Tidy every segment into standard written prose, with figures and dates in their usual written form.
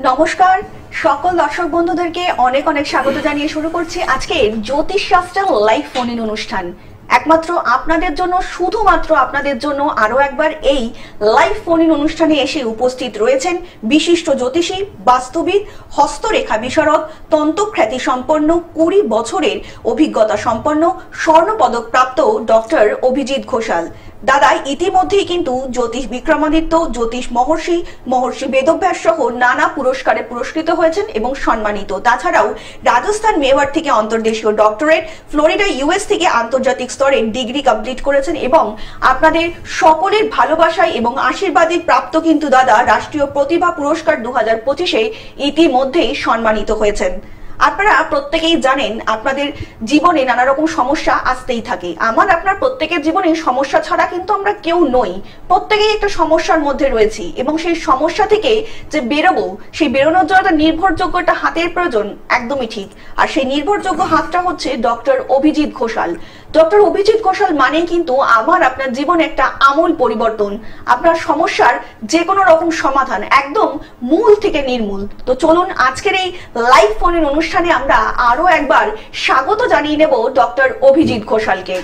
নমস্কার সকল দর্শক বন্ধুদেরকে অনেক অনেক স্বাগত জানিয়ে শুরু করছি আজকে জ্যোতিষ শাস্ত্র লাইভ ফোন ইন অনুষ্ঠান। একমাত্র আপনাদের জন্য, শুধুমাত্র আপনাদের জন্য আরো একবার এই লাইভ ফোন ইন অনুষ্ঠানে এসে উপস্থিত রয়েছেন বিশিষ্ট জ্যোতিষী, বাস্তুবিদ, হস্তরেখা বিশারদ, তন্ত্রখ্যাতি সম্পন্ন, 20 বছরের অভিজ্ঞতা সম্পন্ন, স্বর্ণপদক প্রাপ্ত ডক্টর অভিজিৎ ঘোষাল। দাদা ইতিমধ্যেই কিন্তু জ্যোতিষ বিক্রমাদিত্য, জ্যোতিষ মহর্ষি বেদব্যাস সহ নানা পুরস্কারে পুরস্কৃত হয়েছেন এবং সম্মানিত। তাছাড়াও রাজস্থান মেওয়ার থেকে অন্তর্দেশীয় ডক্টরেট, ফ্লোরিডা ইউএস থেকে আন্তর্জাতিক স্তরে ডিগ্রি কমপ্লিট করেছেন এবং আপনাদের সকলের ভালোবাসায় এবং আশীর্বাদে প্রাপ্ত কিন্তু দাদা রাষ্ট্রীয় প্রতিভা পুরস্কার 2025-এ ইতিমধ্যেই সম্মানিত হয়েছেন। আপনারা প্রত্যেকেই জানেন আপনাদের জীবনে নানা রকম সমস্যা আসতেই থাকে। আমার আপনার প্রত্যেকের জীবনে সমস্যা ছাড়া কিন্তু আমরা কেউ নই, প্রত্যেকেই একটা সমস্যার মধ্যে রয়েছি এবং সেই সমস্যা থেকে যে বেরোবো, সেই বেরোনোর জন্য একটা নির্ভরযোগ্য একটা হাতের প্রয়োজন, একদমই ঠিক। আর সেই নির্ভরযোগ্য হাতটা হচ্ছে ডক্টর অভিজিৎ ঘোষাল। ডক্টর অভিজিৎ ঘোষাল মানেই কিন্তু আমার আপনার জীবনে একটা আমূল পরিবর্তন, আপনার সমস্যার যে কোনো রকম সমাধান একদম মূল থেকে নির্মূল। তো চলুন আজকের এই লাইভ ফোনের অনুষ্ঠানে আমরা আরো একবার স্বাগত জানিয়ে নেব ডক্টর অভিজিৎ ঘোষালকে।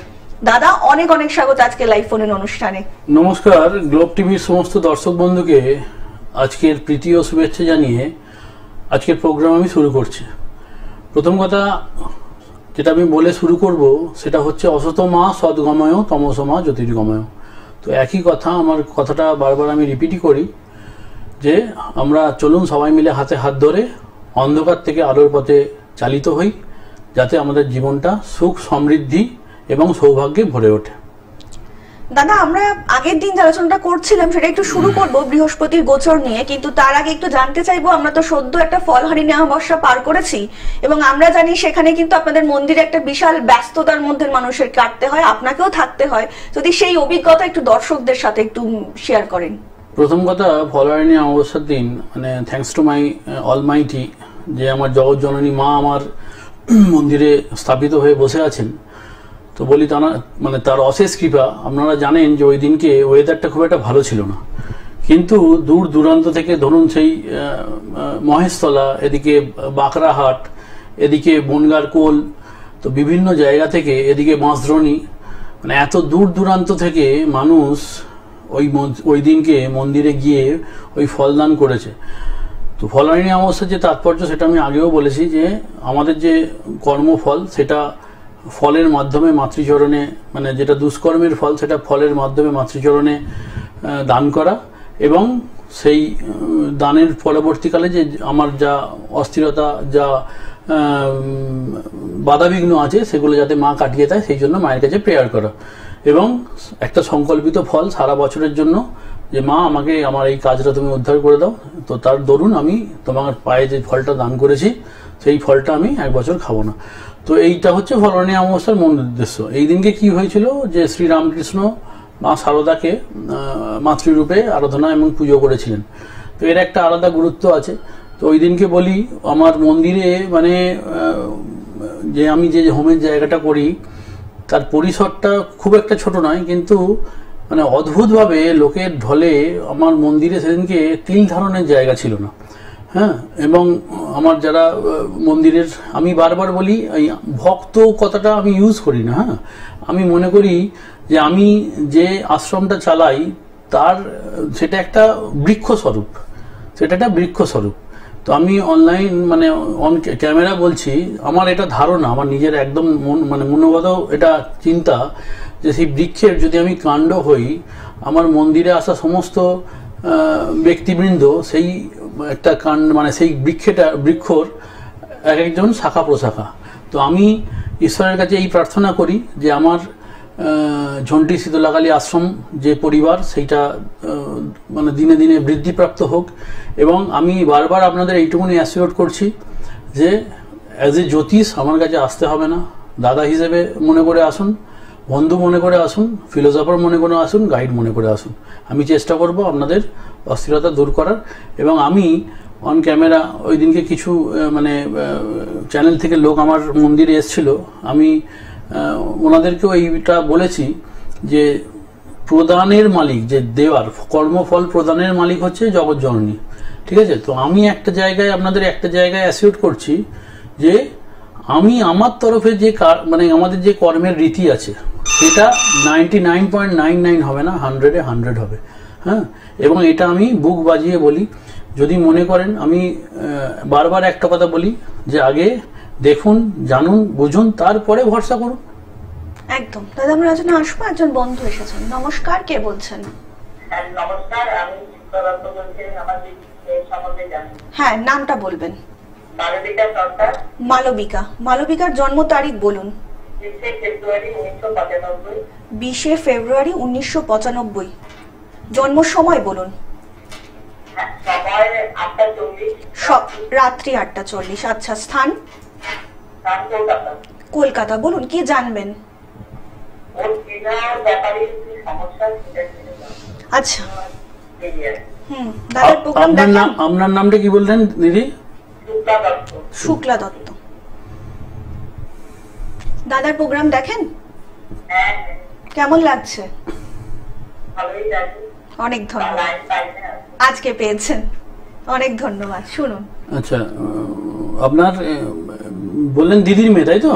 দাদা অনেক অনেক স্বাগত আজকে লাইভ ফোনের অনুষ্ঠানে। নমস্কার, গ্লোব টিভির সমস্ত দর্শক বন্ধুকে আজকের প্রীতি ও শুভেচ্ছা জানিয়ে আজকের প্রোগ্রাম আমি শুরু করছি। প্রথম কথা যেটা আমি বলে শুরু করব সেটা হচ্ছে অসতমা সদ্গময় তমসমা জ্যোতির্গময়। তো একই কথা, আমার কথাটা বারবার আমি রিপিটই করি যে আমরা চলুন সবাই মিলে হাতে হাত ধরে অন্ধকার থেকে আলোর পথে চালিত হই, যাতে আমাদের জীবনটা সুখ, সমৃদ্ধি এবং সৌভাগ্যে ভরে ওঠে। দাদা আমরা আগের দিন যে আলোচনাটা করছিলাম সেটা একটু শুরু করব বৃহস্পতির গোচর নিয়ে, কিন্তু তার আগে একটু জানতে চাইবো, আমরা তো সদ্য একটা ফলহারি অমাবস্যা পার করেছি এবং আমরা জানি সেখানে কিন্তু আপনাদের মন্দিরে একটা বিশাল ব্যস্ততার মধ্যে মানুষের কাটতে হয়, আপনাকেও থাকতে হয়। যদি সেই অভিজ্ঞতা একটু দর্শকদের সাথে একটু শেয়ার করেন। প্রথম কথা, ফলহারিণী অমাবস্যার দিন মানে থ্যাঙ্কস টু মাই অলমাইটি, যে আমার জগৎ জননী মা আমার মন্দিরে স্থাপিত হয়ে বসে আছেন, তো বলি মানে তার অশেষ কৃপা। আপনারা জানেন যে ওই দিনকে ওয়েদারটা খুব একটা ভালো ছিল না, কিন্তু দূর দূরান্ত থেকে ধরুন সেই মহেশতলা, এদিকে বাঁকড়াহাট, এদিকে বনগার কোল, তো বিভিন্ন জায়গা থেকে এদিকে বাঁশদ্রোণী, মানে এত দূর দূরান্ত থেকে মানুষ ওই দিনকে মন্দিরে গিয়ে ওই ফলদান করেছে। তো ফলহারিণী অমাবস্যার যে তাৎপর্য সেটা আমি আগেও বলেছি যে আমাদের যে কর্মফল সেটা ফলের মাধ্যমে মাতৃচরণে, মানে যেটা দুষ্কর্মের ফল সেটা ফলের মাধ্যমে মাতৃচরণে দান করা, এবং সেই দানের পরবর্তীকালে যে আমার যা অস্থিরতা, যা বাধাবিঘ্ন আছে সেগুলো যাতে মা কাটিয়ে দেয় সেই জন্য মায়ের কাছে প্রেয়ার করা, এবং একটা সংকল্পিত ফল সারা বছরের জন্য যে মা আমাকে আমার এই কাজটা তুমি উদ্ধার করে দাও, তো তার দরুন আমি তোমার পায়ে যে ফলটা দান করেছি সেই ফলটা আমি 1 বছর খাবো না। তো এইটা হচ্ছে ফলহারিণী অমাবস্যার মূল উদ্দেশ্য। এই দিনকে কি হয়েছিল যে শ্রীরামকৃষ্ণ মা শারদাকে মাতৃরূপে আরাধনা এবং পুজো করেছিলেন, তো এর একটা আলাদা গুরুত্ব আছে। তো ওই দিনকে বলি আমার মন্দিরে মানে যে আমি যে হোমের জায়গাটা করি তার পরিসরটা খুব একটা ছোট নয়, কিন্তু মানে অদ্ভুতভাবে লোকের ঢলে আমার মন্দিরে সেদিনকে তিল ধারণের জায়গা ছিল না। হ্যাঁ, এবং আমার যারা মন্দিরের, আমি বারবার বলি এই ভক্ত কথাটা আমি ইউজ করি না। হ্যাঁ, আমি মনে করি যে আমি যে আশ্রমটা চালাই তার সেটা একটা বৃক্ষস্বরূপ, তো আমি অনলাইন মানে অন ক্যামেরা বলছি, আমার এটা ধারণা, আমার নিজের একদম মানে মনোগত এটা চিন্তা যে সেই বৃক্ষের যদি আমি কাণ্ড হই, আমার মন্দিরে আসা সমস্ত ব্যক্তিবৃন্দ সেই একটা কাণ্ড মানে সেই বৃক্ষর এক একজন শাখা প্রশাখা। তো আমি ঈশ্বরের কাছে এই প্রার্থনা করি যে আমার ঝন্টি শীতলাকালী আশ্রম যে পরিবার সেইটা মানে দিনে দিনে বৃদ্ধিপ্রাপ্ত হোক, এবং আমি বারবার আপনাদের এইটুকুনি অ্যাসিওর করছি যে অ্যাজ এ জ্যোতিষ আমার কাছে আসতে হবে না, দাদা হিসেবে মনে করে আসুন, বন্ধু মনে করে আসুন, ফিলোসফার মনে করে আসুন, গাইড মনে করে আসুন। আমি চেষ্টা করব আপনাদের অস্থিরতা দূর করার, এবং আমি অন ক্যামেরা ওই দিনকে কিছু মানে চ্যানেল থেকে লোক আমার মন্দিরে এসেছিল, আমি ওনাদেরকেও এইটা বলেছি যে প্রদানের মালিক, যে দেওয়ার কর্মফল প্রদানের মালিক হচ্ছে জগৎ জননী, ঠিক আছে? তো আমি একটা জায়গায় আপনাদের একটা জায়গায় অ্যাসিওর করছি যে আমি আমার তরফে যে মানে আমাদের যে কর্মের রীতি আছে সেটা 99.99 হবে না, 100-এ 100 হবে। হ্যাঁ, এবং এটা আমি বুক বাজিয়ে বলি। যদি মনে করেন, আমি বারবার একটা কথা বলি যে আগে দেখুন, জানুন, বুঝুন, তারপরে ভরসা করুন। একদম। দাদা আমরা আজকে আসবো, একজন বন্ধু এসেছেন। নমস্কার, কে বলছেন? নমস্কার, আমি সুপ্রদত্ত বলছি। আমার সম্বন্ধে জানি। হ্যাঁ, নামটা বলবেন। মালবিকা সরকার। মালবিকা। মালবিকার জন্ম তারিখ বলুন। 20 ফেব্রুয়ারি 1995। 20 ফেব্রুয়ারি 1995। জন্ম সময় বলুন। সময় 8:40। রাত্রি 8:40। আচ্ছা, স্থান? কলকাতা। কলকাতা। বলুন, কি জানবেন? ওর বিবাহের ব্যাপারে কি সমস্যা সেটা আচ্ছা। দাদার প্রোগ্রাম দেখেন? আপনার নামটা কি বললেন দিদি? শুক্লা দত্ত। শুক্লা দত্ত। দাদার প্রোগ্রাম দেখেন? হ্যাঁ। কেমন লাগছে? ভালোই লাগে। অনেক ধন্যবাদ। আজকে পেয়েছেন, অনেক ধন্যবাদ। শুনুন। আচ্ছা, আপনার বললেন দিদির মেয়ে, তাই তো?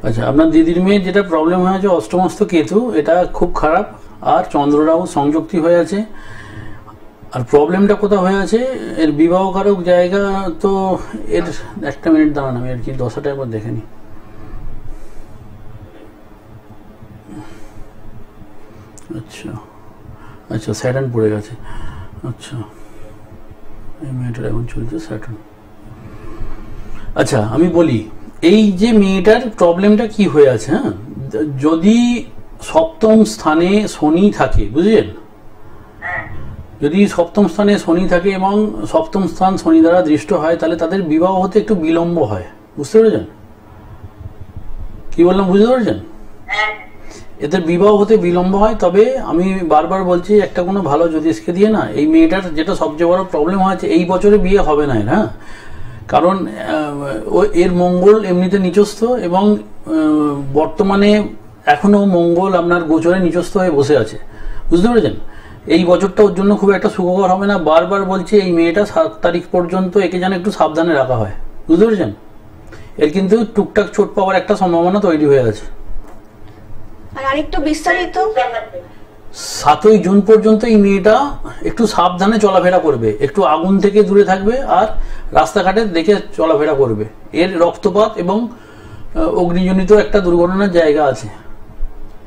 আচ্ছা, আপনার দিদির মেয়ে যেটা প্রবলেম হয়েছে অষ্টমস্ত কেতু, এটা খুব খারাপ। আর চন্দ্ররাহু সংযুক্তি হয়ে আছে। আর প্রবলেমটা কোথাও হয়ে আছে, এর বিবাহকারক জায়গা তো এর একটা মিনিট দাঁড়ান, আমি আর কি দশাটা একবার দেখে নিই। আচ্ছা আচ্ছা, স্যাটার্ন পড়ে গেছে। আচ্ছা, এই মেয়েটার এখন চলছে স্যাটার্ন। আচ্ছা, আমি বলি এই যে মেয়েটার প্রবলেমটা কি হয়ে আছে। হ্যাঁ, যদি সপ্তম স্থানে শনি থাকে, বুঝলেন? যদি সপ্তম স্থানে শনি থাকে এবং সপ্তম স্থান শনি দ্বারা দৃষ্ট হয়, তাহলে তাদের বিবাহ হতে একটু বিলম্ব হয়। বুঝতে পেরেছেন কি বললাম? বুঝতে পেরেছেন? এদের বিবাহ হতে বিলম্ব হয়। তবে আমি বারবার বলছি, একটা কোনো ভালো জ্যোতিষকে দিয়ে না, এই মেয়েটার যেটা সবচেয়ে বড় প্রবলেম হয়েছে, এই বছরে বিয়ে হবে না। হ্যাঁ, কারণ এর মঙ্গল এমনিতে নিচস্থ এবং বর্তমানে এখনো মঙ্গল আপনার গোচরে নিচস্থ হয়ে বসে আছে। বুঝতে পেরেছেন? এই বছরটা ওর জন্য খুব একটা সুখকর হবে না। বারবার বলছি, এই মেয়েটা 7 তারিখ পর্যন্ত একে যেন একটু সাবধানে রাখা হয়। বুঝতে পেরেছেন? এর কিন্তু টুকটাক চোট পাওয়ার একটা সম্ভাবনা তৈরি হয়ে আছে। আর আরেকটু বিস্তারিত, 7ই জুন পর্যন্ত এই মেয়েটা একটু সাবধানে চলাফেরা করবে, একটু আগুন থেকে দূরে থাকবে আর রাস্তাঘাটে দেখে চলাফেরা করবে। এর রক্তপাত এবং অগ্নিজনিত একটা দুর্ঘটনার জায়গা আছে।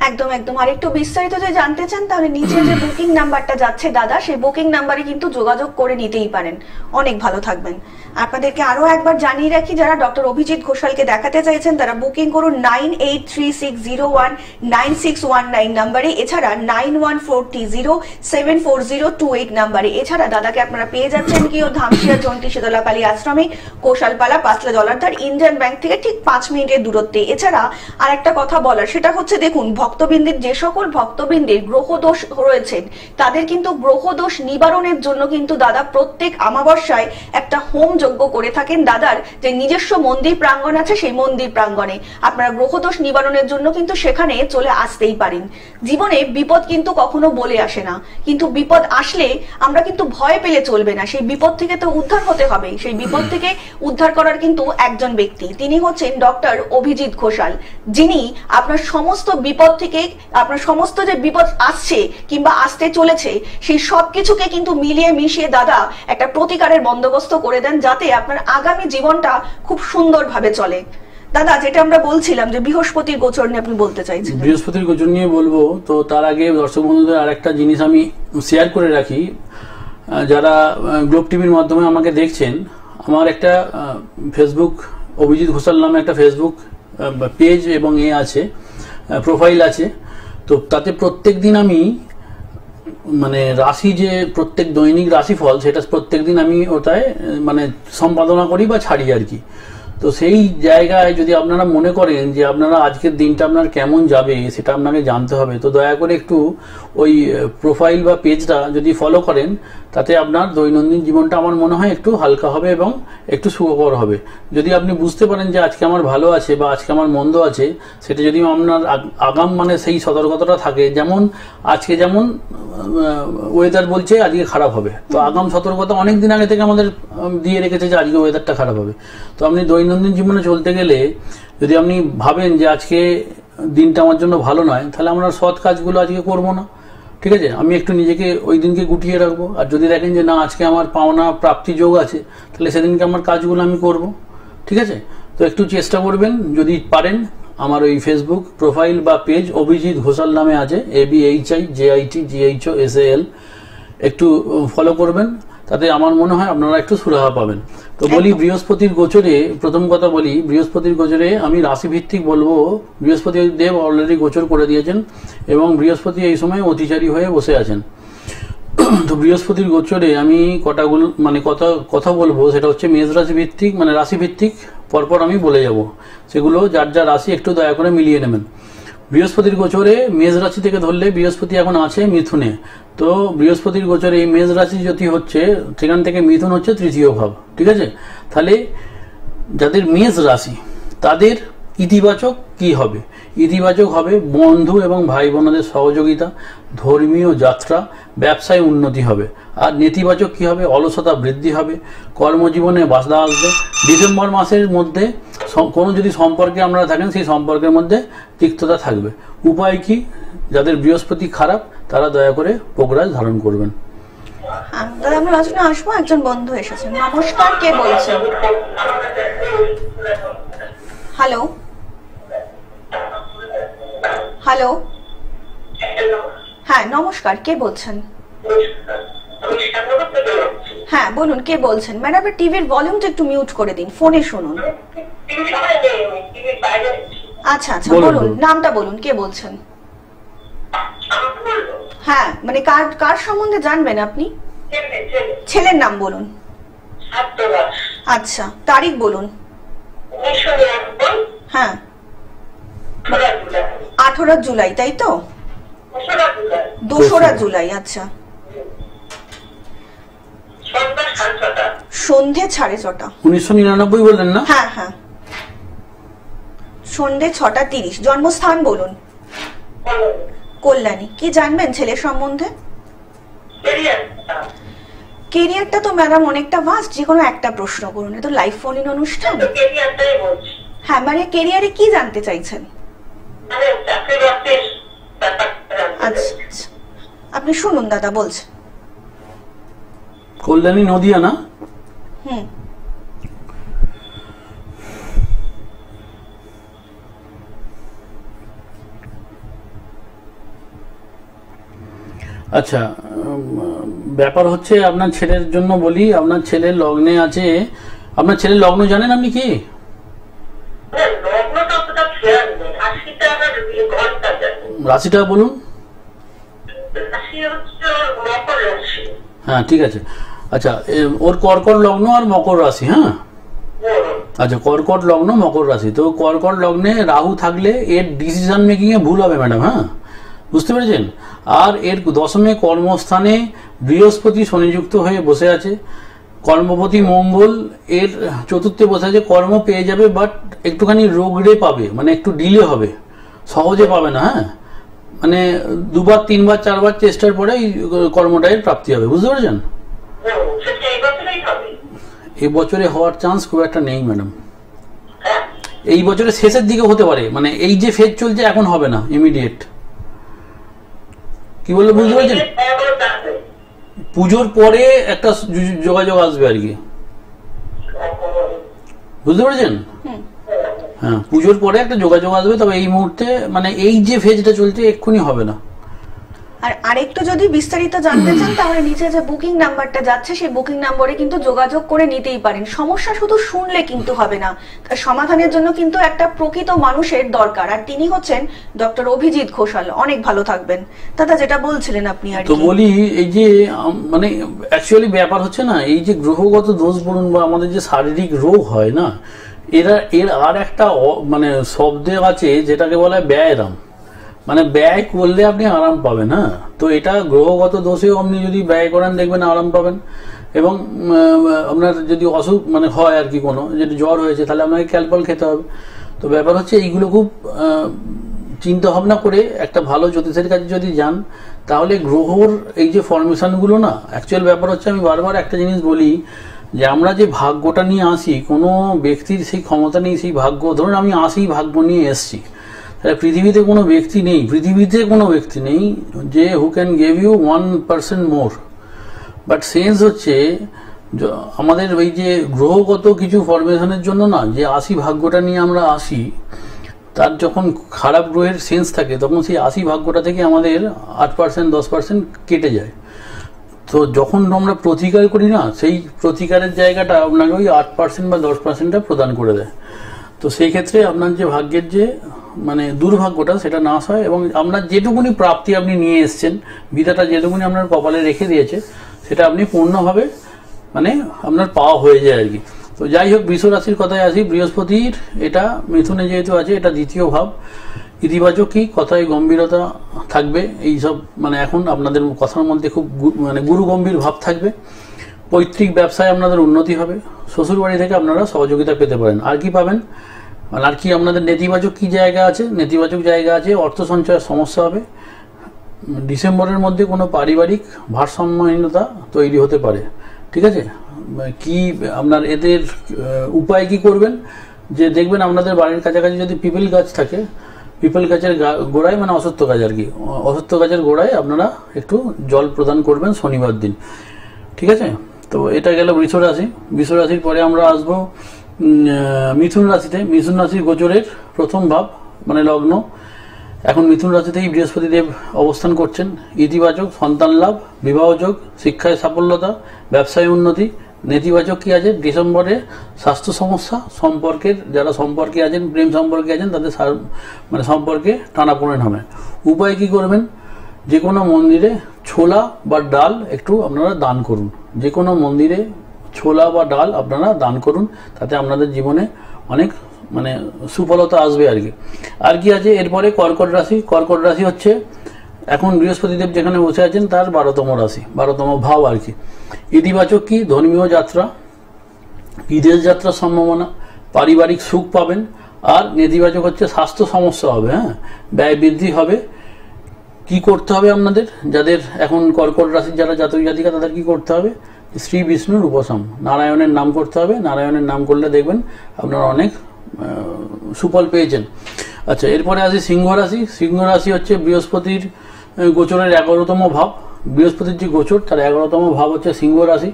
একদম একদম। আর একটু বিস্তারিত যদি জানতে চান, তাহলে নিচে যে বুকিং নাম্বারটা যাচ্ছে দাদা, সেই বুকিং নাম্বারে কিন্তু যোগাযোগ করে নিতেই পারেন। অনেক ভালো থাকবেন। আপনাদেরকে আরো একবার জানিয়ে রাখি, যারা ডক্টর অভিজিৎ ঘোষালকে দেখাতে চাইছেন তারা বুকিং করুন 9836019619 নাম্বারে, এছাড়া 9140740228 নাম্বারে। এছাড়া দাদাকে আপনারা পেয়ে যাচ্ছেন কি ও ধামশিয়া জন্টি শীতলাকালী আশ্রমে, কোশালপালা, পাঁচলা জলাধার, ইন্ডিয়ান ব্যাংক থেকে ঠিক 5 মিনিটের দূরত্বে। এছাড়া আর একটা কথা বলার, সেটা হচ্ছে দেখুন, ভক্তবৃন্দের যে সকল ভক্তবৃন্দের গ্রহদোষ রয়েছেন, তাদের কিন্তু গ্রহদোষ নিবারণের জন্য কিন্তু দাদা প্রত্যেক অমাবস্যায় একটা হোম যজ্ঞ করে থাকেন। দাদার যে নিজস্ব মন্দির প্রাঙ্গণ আছে, সেই মন্দির প্রাঙ্গণে আপনারা গ্রহদোষ নিবারণের জন্য কিন্তু সেখানে চলে আসতেই পারেন। জীবনে বিপদ কিন্তু কখনো বলে আসে না, কিন্তু বিপদ আসলে আমরা কিন্তু ভয় পেলে চলবে না। সেই বিপদ থেকে তো উদ্ধার হতে হবে। সেই বিপদ থেকে উদ্ধার করার কিন্তু একজন ব্যক্তি, তিনি হচ্ছেন ডক্টর অভিজিৎ ঘোষাল, যিনি আপনার সমস্ত বিপদ থেকে, আপনার সমস্ত যে বিপদ আসছে কিংবা আসতে চলেছে, সেই সব কিছুকে কিন্তু মিলিয়ে মিশিয়ে দাদা একটা প্রতিকারের বন্দোবস্ত করে দেন, যাতে আপনার আগামী জীবনটা খুব সুন্দরভাবে চলে। দাদা, যেটা আমরা বলছিলাম যে বৃহস্পতির গোচর নিয়ে আপনি বলতে চাইছেন। বৃহস্পতির গোচর নিয়ে বলবো, তো তার আগে দর্শক বন্ধুদের আরেকটা জিনিস আমি শেয়ার করে রাখি। যারা গ্লোব টিভির মাধ্যমে আমাকে দেখছেন, আমার একটা ফেসবুক অভিজিৎ ঘোষাল নামে একটা ফেসবুক পেজ এবং আছে, প্রোফাইল আছে। তো তাতে প্রত্যেক দিন আমি মানে রাশি, যে প্রত্যেক দৈনিক রাশিফল, সেটা প্রত্যেক দিন আমি ওটায় মানে সম্পাদনা করি বা ছাড়ি আর কি। তো সেই জায়গায় যদি আপনারা মনে করেন যে আপনারা আজকের দিনটা আপনার কেমন যাবে সেটা আপনাকে জানতে হবে, তো দয়া করে একটু ওই প্রোফাইল বা পেজটা যদি ফলো করেন, তাতে আপনার দৈনন্দিন জীবনটা আমার মনে হয় একটু হালকা হবে এবং একটু সুখকর হবে। যদি আপনি বুঝতে পারেন যে আজকে আমার ভালো আছে বা আজকে আমার মন্দ আছে, সেটা যদি আপনার আগাম মানে সেই সতর্কতাটা থাকে, যেমন আজকে যেমন ওয়েদার বলছে আজকে খারাপ হবে, তো আগাম সতর্কতা অনেক দিন আগে থেকে আমাদের দিয়ে রেখেছে যে আজকে ওয়েদারটা খারাপ হবে। তো আপনি দৈনন্দিন জীবনে চলতে গেলে যদি আপনি ভাবেন যে আজকে দিনটা আমার জন্য ভালো নয়, তাহলে আমরা সৎ কাজগুলো আজকে করবো না, ঠিক আছে? আমি একটু নিজেকে ওই দিনকে গুটিয়ে রাখবো। আর যদি দেখেন যে না আজকে আমার পাওনা প্রাপ্তি যোগ আছে, তাহলে সেদিনকে আমার কাজগুলো আমি করব, ঠিক আছে? তো একটু চেষ্টা করবেন, যদি পারেন আমার ওই ফেসবুক প্রোফাইল বা পেজ অভিজিৎ ঘোষাল নামে আছে, ABHIJITGHOSAL, একটু ফলো করবেন, তাতে আমার মনে হয় আপনারা একটু সুরাহা পাবেন। তো বলি বৃহস্পতির গোচরে, প্রথম কথা বলি বৃহস্পতির গোচরে আমি রাশি ভিত্তিক বলবো, বৃহস্পতি দেব অলরেডি গোচর করে দিয়েছেন এবং বৃহস্পতি এই সময় অতিচারী হয়ে বসে আছেন। তো বৃহস্পতির গোচরে আমি কটাগুলো মানে কথা বলবো, সেটা হচ্ছে মেষ রাশি ভিত্তিক, মানে রাশি ভিত্তিক পরপর আমি বলে যাব, সেগুলো যার যা রাশি একটু দয়া করে মিলিয়ে নেবেন। বৃহস্পতির গোচরে মেষ রাশি থেকে ধরলে বৃহস্পতি এখন আছে মিথুনে, তো বৃহস্পতির গোচরে এই মেষ রাশি যদি হচ্ছে, সেখান থেকে মিথুন হচ্ছে তৃতীয় ভাব, ঠিক আছে? তাহলে যাদের মেষ রাশি তাদের ইতিবাচক কি হবে? ইতিবাচক হবে বন্ধু এবং ভাই বোনদের সহযোগিতা, ধর্মীয় যাত্রা, ব্যবসায় উন্নতি হবে। আর নেতিবাচক কি হবে? অলসতা বৃদ্ধি হবে, কর্মজীবনে বাধা আসবে। ডিসেম্বর মাসের মধ্যে কোনো যদি সম্পর্কে আমরা থাকেন, সেই সম্পর্কের মধ্যে তিক্ততা থাকবে। উপায় কি? যাদের বৃহস্পতি খারাপ তারা দয়া করে পোকরাজ ধারণ করবেন। দাদা আমরা আলোচনা আসবো, একজন বন্ধু এসেছেন। নমস্কার, কে বলছেন? হ্যালো হ্যালো, হ্যাঁ নমস্কার, কে বলছেন? হ্যাঁ বলুন, কে বলছেন? ম্যাডাম টিভির ভলিউমটা একটু মিউট করে দিন, ফোনে শুনুন। আচ্ছা আচ্ছা বলুন, নামটা বলুন, কে বলছেন? হ্যাঁ মানে কার সম্বন্ধে জানবেন আপনি? ছেলের নাম বলুন। আচ্ছা, তারিখ বলুন। হ্যাঁ 18 জুলাই, তাই তো? 2রা জুলাই। আচ্ছা, সন্ধে 6:30। 1999 বললেন না? হ্যাঁ হ্যাঁ, সন্ধে 6:30। জন্মস্থান বলুন। কল্যাণী। কি জানবেন ছেলের সম্বন্ধে? কেরিয়ারটা তো ম্যাডাম অনেকটা ভাস্ট, যে কোনো একটা প্রশ্ন করুন, এটা তো লাইভ ফোন ইন অনুষ্ঠান। হ্যাঁ মানে কেরিয়ারে কি জানতে চাইছেন? আচ্ছা আপনি শুনুন, দাদা বলছেন। কল্যাণী নদিয়া না? হুম। আচ্ছা, ব্যাপার হচ্ছে আপনার ছেলের জন্য বলি, আপনার ছেলের লগ্নে আছে, আপনার ছেলের লগ্ন জানেন আপনি কি? রাশিটা বলুন। হ্যাঁ ঠিক আছে। আচ্ছা, ওর কর্কট লগ্ন আর মকর রাশি। হ্যাঁ আচ্ছা, কর্কট লগ্ন মকর রাশি। তো কর্কট লগ্নে রাহু থাকলে এর ডিসিশন মেকিং এ ভুল হবে ম্যাডাম। হ্যাঁ বুঝতে পেরেছেন? আর এর দশমে কর্মস্থানে বৃহস্পতি শনিযুক্ত হয়ে বসে আছে, কর্মপতি মঙ্গল এর চতুর্থে বসে আছে। কর্ম পেয়ে যাবে, বাট একটুখানি রোগড়ে পাবে, মানে একটু ডিলে হবে, সহজে পাবে না। হ্যাঁ মানে 2বার 3বার 4বার চেষ্টার পরে এই কর্মটায় প্রাপ্তি হবে, বুঝতে পেরেছেন? এই বছরে হওয়ার চান্স খুব একটা নেই ম্যাডাম। এই বছরের শেষের দিকে হতে পারে, মানে এই যে ফেজ চলছে এখন হবে না ইমিডিয়েট। কি বললো বুঝতে পেরেছেন? পুজোর পরে একটা যোগাযোগ আসবে আর কি, বুঝতে পেরেছেন? হ্যাঁ পুজোর পরে একটা যোগাযোগ আসবে, তবে এই মুহূর্তে মানে এই যে ফেজটা চলছে এক্ষুনি হবে না। আর আরেকটু যদি বিস্তারিত জানতে চান তাহলে নিচে যে বুকিং নাম্বারটা যাচ্ছে সেই বুকিং নম্বরে কিন্তু যোগাযোগ করে নিতেই পারেন। সমস্যা শুধু শুনলে কিন্তু হবে না, তার সমাধানের জন্য কিন্তু একটা প্রকৃত মানুষের দরকার, আর তিনি হচ্ছেন ডক্টর অভিজিৎ ঘোষাল। অনেক ভালো থাকবেন দাদা, যেটা বলছিলেন আপনি। আর তো বলি এই যে মানে অ্যাকচুয়ালি ব্যাপার হচ্ছে না, এই যে গ্রহগত দোষ বলুন বা আমাদের যে শারীরিক রোগ হয় না, এর আর একটা মানে শব্দ আছে যেটাকে বলা হয় ব্যায়াম। মানে ব্যয় করলে আপনি আরাম পাবেন। হ্যাঁ, তো এটা গ্রহগত দোষেও আপনি যদি ব্যয় করেন দেখবেন আরাম পাবেন। এবং আপনার যদি অসুখ মানে হয় আর কি, কোনো যদি জ্বর হয়েছে তাহলে আপনাকে ক্যালপল খেতে হবে। তো ব্যাপার হচ্ছে এইগুলো খুব চিন্তা ভাবনা করে একটা ভালো জ্যোতিষের কাছে যদি যান, তাহলে গ্রহর এই যে ফরমেশনগুলো না, অ্যাকচুয়াল ব্যাপার হচ্ছে আমি বারবার একটা জিনিস বলি যে আমরা যে ভাগ্যটা নিয়ে আসি, কোনো ব্যক্তির সেই ক্ষমতা নেই সেই ভাগ্য, ধরুন আমি আসি ভাগ্য নিয়ে এসছি, পৃথিবীতে কোনো ব্যক্তি নেই, পৃথিবীতে কোনো ব্যক্তি নেই যে who can give you 1% more. But sense হচ্ছে আমাদের ওই যে গ্রহগত কিছু ফরমেশনের জন্য না, যে আসি ভাগ্যটা নিয়ে আমরা আসি, তার যখন খারাপ গ্রহের সেন্স থাকে তখন সেই আসি ভাগ্যটা থেকে আমাদের 8% 10% কেটে যায়। তো যখন আমরা প্রতিকার করি না, সেই প্রতিকারের জায়গাটা আপনাকে ওই 8% বা 10%টা প্রদান করে দেয়। তো সেই ক্ষেত্রে আপনার যে ভাগ্যের যে মানে দুর্ভাগ্যটা সেটা নাশ হয়, এবং আপনার যেটুকুনি প্রাপ্তি আপনি নিয়ে এসছেন, বিধাতা যেটুকুনি আপনার কপালে রেখে দিয়েছে, সেটা আপনি পূর্ণভাবে মানে আপনার পাওয়া হয়ে যায় আর কি। তো যাই হোক, বৃষ রাশির কথায় আসি। বৃহস্পতির এটা মিথুনে যেহেতু আছে, এটা দ্বিতীয় ভাব, ইতিবাচক কি কথায় গম্ভীরতা থাকবে, এই সব মানে এখন আপনাদের কথার মধ্যে খুব মানে গুরু গম্ভীর ভাব থাকবে। পৈতৃক ব্যবসায় আপনাদের উন্নতি হবে, শ্বশুর বাড়ি থেকে আপনারা সহযোগিতা পেতে পারেন। আর কি পাবেন, মানে আর কি আপনাদের নেতিবাচক কি জায়গা আছে, নেতিবাচক জায়গা আছে অর্থ সঞ্চয়ের সমস্যা হবে। ডিসেম্বরের মধ্যে কোনো পারিবারিক ভারসাম্যহীনতা তৈরি হতে পারে, ঠিক আছে। কি আপনার এদের উপায় কি করবেন, যে দেখবেন আপনাদের বাড়ির কাছাকাছি যদি পিপল গাছ থাকে, পিপল গাছের গোড়ায় মানে অশ্বত্থ গাছ আর কি, অশ্বত্থ গাছের গোড়ায় আপনারা একটু জল প্রদান করবেন শনিবার দিন, ঠিক আছে। তো এটা গেল বৃষ রাশি। বৃষ রাশির পরে আমরা আসবো মিথুন রাশিতে। মিথুন রাশির গোচরের প্রথম ভাব মানে লগ্ন, এখন মিথুন রাশিতেই বৃহস্পতি দেব অবস্থান করছেন। ইতিবাচক সন্তান লাভ, বিবাহযোগ, শিক্ষায় সাফল্যতা, ব্যবসায় উন্নতি। নেতিবাচক কি আছে, ডিসেম্বরে স্বাস্থ্য সমস্যা, সম্পর্কের যারা সম্পর্কে আছেন, প্রেম সম্পর্কে আছেন, তাদের মানে সম্পর্কে টানাপোড়েন হবে। উপায় কি করবেন, যে কোনো মন্দিরে ছোলা বা ডাল একটু আপনারা দান করুন, যে কোনো মন্দিরে ছোলা বা ডাল আপনারা দান করুন, তাতে আপনাদের জীবনে অনেক মানে সুফলতা আসবে আর কি। আর কি আছে এরপরে, কর্কট রাশি। কর্কট রাশি হচ্ছে এখন বৃহস্পতিদেব যেখানে বসে আছেন তার 12তম রাশি, 12তম ভাব আর কি। ইতিবাচক কি, ধর্মীয় যাত্রা, বিদেশ যাত্রার সম্ভাবনা, পারিবারিক সুখ পাবেন। আর নেতিবাচক হচ্ছে স্বাস্থ্য সমস্যা হবে, হ্যাঁ, ব্যয় বৃদ্ধি হবে। কি করতে হবে আপনাদের, যাদের এখন কর্কট রাশির যারা জাতক জাতিকা, তাদের কি করতে হবে, শ্রী বিষ্ণুর উপাসনা, নারায়ণের নাম করতে হবে। নারায়ণের নাম করলে দেখবেন আপনারা অনেক সুফল পেয়েছেন। আচ্ছা, এরপরে আসি সিংহ রাশি। সিংহ রাশি হচ্ছে বৃহস্পতির গোচরের 11তম ভাব। বৃহস্পতির যে গোচর তার 11তম ভাব হচ্ছে সিংহ রাশি।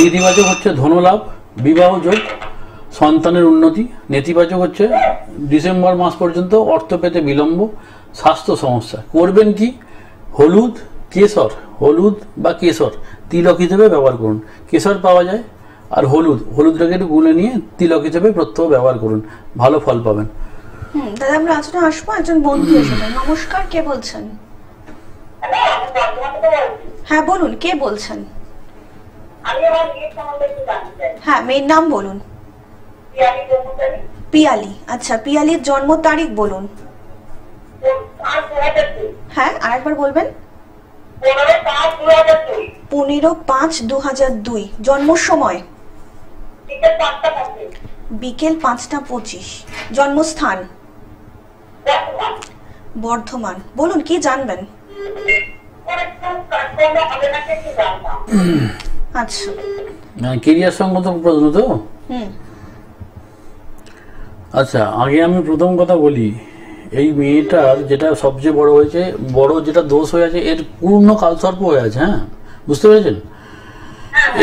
ইতিবাচক হচ্ছে ধনলাভ, বিবাহ যোগ, সন্তানের উন্নতি। নেতিবাচক হচ্ছে ডিসেম্বর মাস পর্যন্ত অর্থ পেতে বিলম্ব, স্বাস্থ্য সমস্যা। করবেন কি, হলুদ কেশর, হলুদ বা কেশর তিলক হিসেবে ব্যবহার করুন। কেশর পাওয়া যায়, আর হলুদটাকে একটু গুলে নিয়ে তিলক হিসেবে প্রত্যহ ব্যবহার করুন, ভালো ফল পাবেন। দাদা আমরা আজকে আসবো, একজন বন্ধু এসেছেন। নমস্কার, কে বলছেন? হ্যাঁ বলুন, কে বলছেন? হ্যাঁ, মেয়ের নাম বলুন। পিয়ালি। আচ্ছা, পিয়ালির জন্ম তারিখ বলুন। হ্যাঁ, আরেকবার বলবেন। 15/5/2002। জন্ম সময় বিকেল 5টা 25। জন্মস্থান বর্ধমান। বলুন কি জানবেন? আচ্ছা, কেরিয়ার সঙ্গত প্রশ্ন তো। আচ্ছা, আগে আমি প্রথম কথা বলি, এই মেয়েটার যেটা সবচেয়ে বড় হয়েছে, বড় যেটা দোষ হয়ে আছে, এর পূর্ণ কালসর্প হয়ে আছে। হ্যাঁ, বুঝতে পেরেছেন?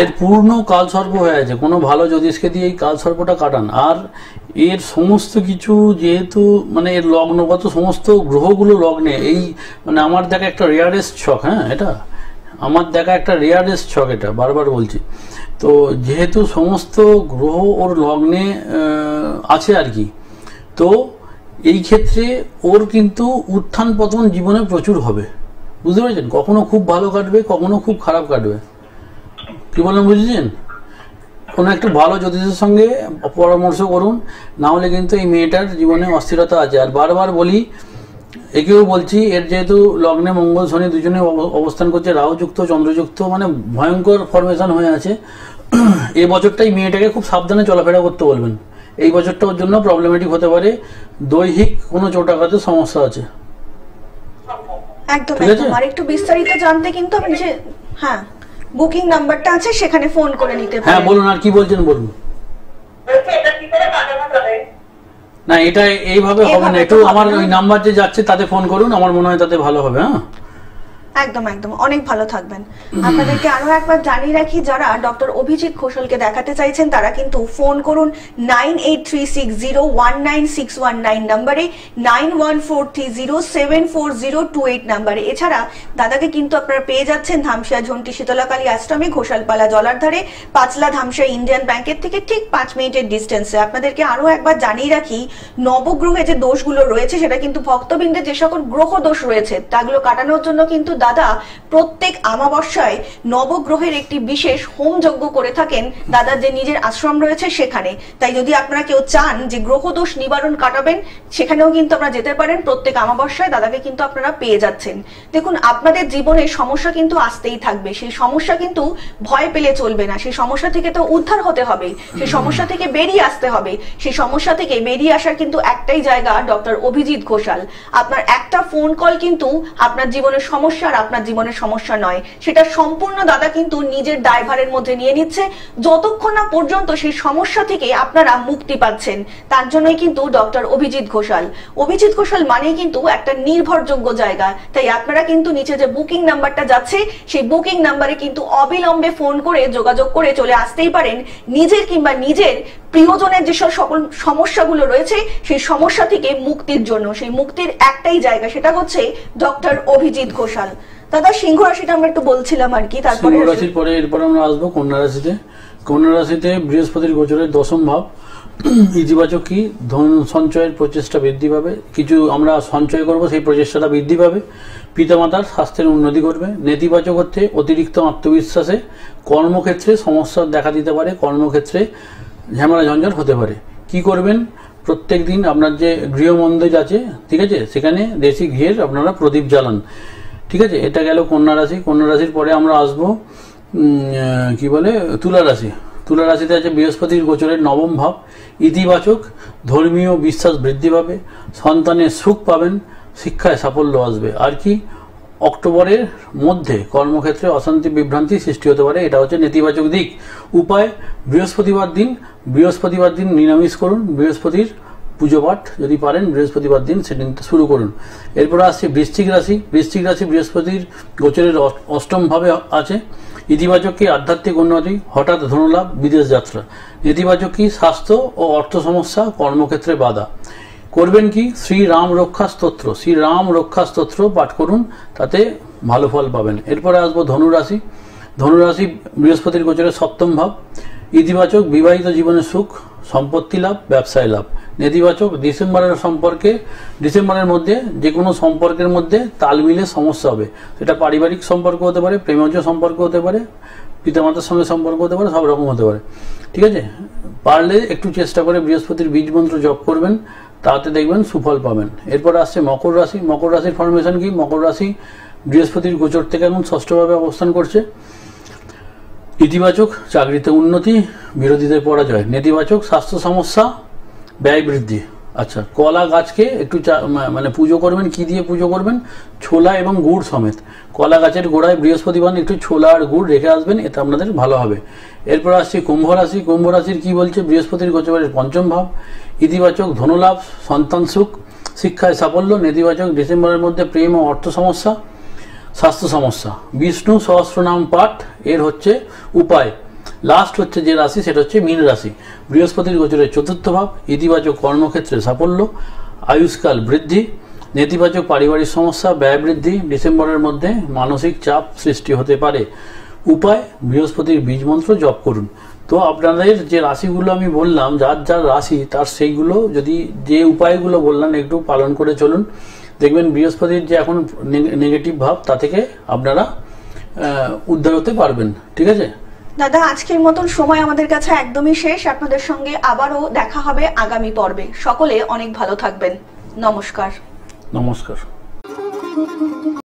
এর পূর্ণ কালসর্প হয়ে আছে। কোনো ভালো জ্যোতিষকে দিয়ে এই কালসর্পটা কাটান। আর এর সমস্ত কিছু যেহেতু মানে এর লগ্নগত সমস্ত গ্রহগুলো লগ্নে, এই মানে আমার দেখা একটা রেয়ারেস্ট ছক। হ্যাঁ, এটা আমার দেখা একটা রেয়ারেস্ট ছক, এটা বারবার বলছি। তো যেহেতু সমস্ত গ্রহ ওর লগ্নে আছে আর কি, তো এই ক্ষেত্রে ওর কিন্তু উত্থান পতন জীবনে প্রচুর হবে, বুঝতে পেরেছেন? কখনো খুব ভালো কাটবে, কখনো খুব খারাপ কাটবে। কি বললাম বুঝেছেন? কোনো একটা ভালো জ্যোতিষের সঙ্গে পরামর্শ করুন, না হলে কিন্তু এই মেয়েটার জীবনে অস্থিরতা আছে। আর বারবার বলি, একেও বলছি, এর যেহেতু লগ্নে মঙ্গল শনি দুজনে অবস্থান করছে, রাহুযুক্ত চন্দ্রযুক্ত, মানে ভয়ঙ্কর ফরমেশন হয়ে আছে। এই বছরটাই মেয়েটাকে খুব সাবধানে চলাফেরা করতে বলবেন। এই বছরটা ওর জন্য প্রবলেমেটিক হতে পারে, দৈহিক কোনো চোটাঘাতের সমস্যা আছে। একদম একদম। আর একটু বিস্তারিত জানতে কিন্তু আপনি যে হ্যাঁ বুকিং নাম্বারটা আছে সেখানে ফোন করে নিতে পারেন। হ্যাঁ বলুন, আর কি বলছেন বলুন। এটা কি করে কাটানো যাবে? না, এটা এইভাবে হবে না, একটু আমার ওই নাম্বার যে যাচ্ছে তাতে ফোন করুন, আমার মনে হয় তাতে ভালো হবে। হ্যাঁ একদম একদম, অনেক ভালো থাকবেন। আপনাদেরকে আরো একবার জানিয়ে রাখি, যারা ডক্টর অভিজিৎ ঘোষালকে দেখাতে চাইছেন তারা কিন্তু ফোন করুন 9836019619 নাম্বারে, 9143074028 নাম্বারে। এছাড়া দাদাকে কিন্তু আপনারা পেয়ে যাচ্ছেন ধামসিয়া ঝন্টি শীতলাকালী আশ্রমে, ঘোষালপালা জলার ধারে, পাঁচলা ধামসিয়া ইন্ডিয়ান ব্যাংকের থেকে ঠিক 5 মিনিটের ডিস্টেন্সে। আপনাদেরকে আরো একবার জানিয়ে রাখি, নবগ্রহে যে দোষগুলো রয়েছে সেটা কিন্তু ভক্তবৃন্দের যে সকল গ্রহ দোষ রয়েছে তাগুলো কাটানোর জন্য কিন্তু দাদা প্রত্যেক অমাবস্যায় নবগ্রহের একটি বিশেষ হোম যজ্ঞ করে থাকেন দাদার যে নিজের আশ্রম রয়েছে সেখানে। তাই যদি আপনারা কেউ চান যে গ্রহ দোষ নিবারণ কাটাবেন, সেখানেও কিন্তু আপনারা যেতে পারেন। প্রত্যেক অমাবস্যায় দাদাকে কিন্তু আপনারা পেয়ে যাচ্ছেন। দেখুন, আপনাদের জীবনে সমস্যা কিন্তু আসতেই থাকবে, সেই সমস্যা কিন্তু ভয় পেলে চলবে না। সেই সমস্যা থেকে তো উদ্ধার হতে হবে, সেই সমস্যা থেকে বেরিয়ে আসতে হবে। সেই সমস্যা থেকে বেরিয়ে আসার কিন্তু একটাই জায়গা, ডক্টর অভিজিৎ ঘোষাল। আপনার একটা ফোন কল কিন্তু আপনার জীবনের সমস্যা আর আপনার জীবনের সমস্যা নয়, সেটা সম্পূর্ণ দাদা কিন্তু নিজের দায়ভারের মধ্যে নিয়ে নিচ্ছে, যতক্ষণ না পর্যন্ত সেই সমস্যা থেকে আপনারা মুক্তি পাচ্ছেন। তার জন্যই কিন্তু ডক্টর অভিজিৎ ঘোষাল। অভিজিৎ ঘোষাল মানেই কিন্তু একটা নির্ভরযোগ্য জায়গা। তাই আপনারা কিন্তু নিচে যে বুকিং নাম্বারটা যাচ্ছে সেই বুকিং নাম্বারে কিন্তু অবিলম্বে ফোন করে যোগাযোগ করে চলে আসতেই পারেন। নিজের কিংবা নিজের প্রিয়জনের যেসব সকল সমস্যাগুলো রয়েছে সেই সমস্যা থেকে মুক্তির জন্য, সেই মুক্তির একটাই জায়গা, সেটা হচ্ছে ডক্টর অভিজিৎ ঘোষাল। দাদা সিংহ রাশিটা আমরা একটু বলছিলাম আর কি, তারপরে সিংহ রাশির পরে এরপর আমরা আসবো কন্যা রাশিতে। কন্যা রাশিতে বৃহস্পতির গোচরের দশম ভাব। ইতিবাচক কি? ধন সঞ্চয়ের প্রচেষ্টা বৃদ্ধি পাবে, কিছু আমরা সঞ্চয় করব সেই প্রচেষ্টাটা বৃদ্ধি পাবে। পিতামাতার স্বাস্থ্যের উন্নতি করবে। নেতিবাচক হচ্ছে অতিরিক্ত আত্মবিশ্বাসে কর্মক্ষেত্রে সমস্যা দেখা দিতে পারে, কর্মক্ষেত্রে ঝামেলা ঝঞ্ঝাট হতে পারে। কি করবেন? প্রত্যেক দিন আপনার যে গৃহমন্দির আছে, ঠিক আছে, সেখানে দেশি ঘিয়ের আপনারা প্রদীপ জ্বালান। ঠিক আছে, এটা গেল কন্যা রাশি। কন্যা রাশির পরে আমরা আসবো কি বলে তুলা রাশি। তুলা রাশিতে আছে বৃহস্পতির গোচরের নবম ভাব। ইতিবাচক, ধর্মীয় বিশ্বাস বৃদ্ধি পাবে, সন্তানের সুখ পাবেন, শিক্ষায় সাফল্য আসবে। আর কি, অক্টোবরের মধ্যে কর্মক্ষেত্রে অশান্তি বিভ্রান্তি সৃষ্টি হতে পারে, এটা হচ্ছে নেতিবাচক দিক। উপায়, বৃহস্পতিবার দিন নিরামিষ করুন। বৃহস্পতির পুজো পাঠ যদি পারেন বৃহস্পতিবার দিন সেদিনটা শুরু করুন। এরপরে আসছে বৃশ্চিক রাশি। বৃশ্চিক রাশি বৃহস্পতির গোচরের অষ্টম ভাবে আছে। ইতিবাচক কি? আধ্যাত্মিক উন্নতি, হঠাৎ ধনলাভ, বিদেশ যাত্রা। নেতিবাচক কি? স্বাস্থ্য ও অর্থ সমস্যা, কর্মক্ষেত্রে বাধা। করবেন কি? শ্রীরাম রক্ষা স্তোত্র পাঠ করুন, তাতে ভালো ফল পাবেন। এরপরে আসবো ধনুরাশি। ধনুরাশি বৃহস্পতির গোচরের সপ্তম ভাব। ইতিবাচক, বিবাহিত জীবনের সুখ, সম্পত্তি লাভ, ব্যবসায় লাভ। নেতিবাচক, ডিসেম্বরের মধ্যে যে কোনো সম্পর্কের মধ্যে তাল মিলে সমস্যা হবে। সেটা পারিবারিক সম্পর্ক হতে পারে, প্রেমজ সম্পর্ক হতে পারে, পিতামাতার সঙ্গে সম্পর্ক হতে পারে, সব রকম হতে পারে। ঠিক আছে, পারলে একটু চেষ্টা করে বৃহস্পতির বীজ মন্ত্র জপ করবেন, তাতে দেখবেন সুফল পাবেন। এরপর আসছে মকর রাশি। মকর রাশির ফরমেশন কি? মকর রাশি বৃহস্পতির গোচর থেকে এখন ষষ্ঠভাবে অবস্থান করছে। ইতিবাচক, চাকরিতে উন্নতি, বিরোধীদের পরাজয়। নেতিবাচক, স্বাস্থ্য সমস্যা, ব্যয় বৃদ্ধি। আচ্ছা, কলা গাছকে একটু মানে পুজো করবেন। কি দিয়ে পুজো করবেন? ছোলা এবং গুড় সমেত। কলা গাছের গোড়ায় বৃহস্পতিবার একটু ছোলা আর গুড় রেখে আসবেন, এতে আপনাদের ভালো হবে। এরপর আসছি কুম্ভ রাশি। কুম্ভ রাশির কি বলছে? বৃহস্পতির গোচরের পঞ্চম ভাব। ইতিবাচক, ধনলাভ, সন্তান সুখ, শিক্ষায় সাফল্য। নেতিবাচক, ডিসেম্বরের মধ্যে প্রেম ও অর্থ সমস্যা, স্বাস্থ্য সমস্যা। বিষ্ণু সহস্রনাম পাঠ এর হচ্ছে উপায়। লাস্ট হচ্ছে যে রাশি সেটা হচ্ছে মীন রাশি। বৃহস্পতির গোচরের চতুর্থ ভাব। ইতিবাচক, কর্মক্ষেত্রে সাফল্য, আয়ুষ্কাল বৃদ্ধি। নেতিবাচক, পারিবারিক সমস্যা, ব্যয় বৃদ্ধি। ডিসেম্বরের মধ্যে মানসিক চাপ সৃষ্টি হতে পারে। উপায়, বৃহস্পতির বীজ মন্ত্র জপ করুন। তো আপনাদের যে রাশিগুলো আমি বললাম, যার যার রাশি তার সেইগুলো যদি যে উপায়গুলো বললাম একটু পালন করে চলুন, দেখবেন বৃহস্পতির যে এখন নেগেটিভ ভাব তা থেকে আপনারা উদ্ধার হতে পারবেন। ঠিক আছে দাদা, আজকের মতন সময় আমাদের কাছে একদমই শেষ। আপনাদের সঙ্গে আবারও দেখা হবে আগামী পর্বে। সকলে অনেক ভালো থাকবেন। নমস্কার। নমস্কার।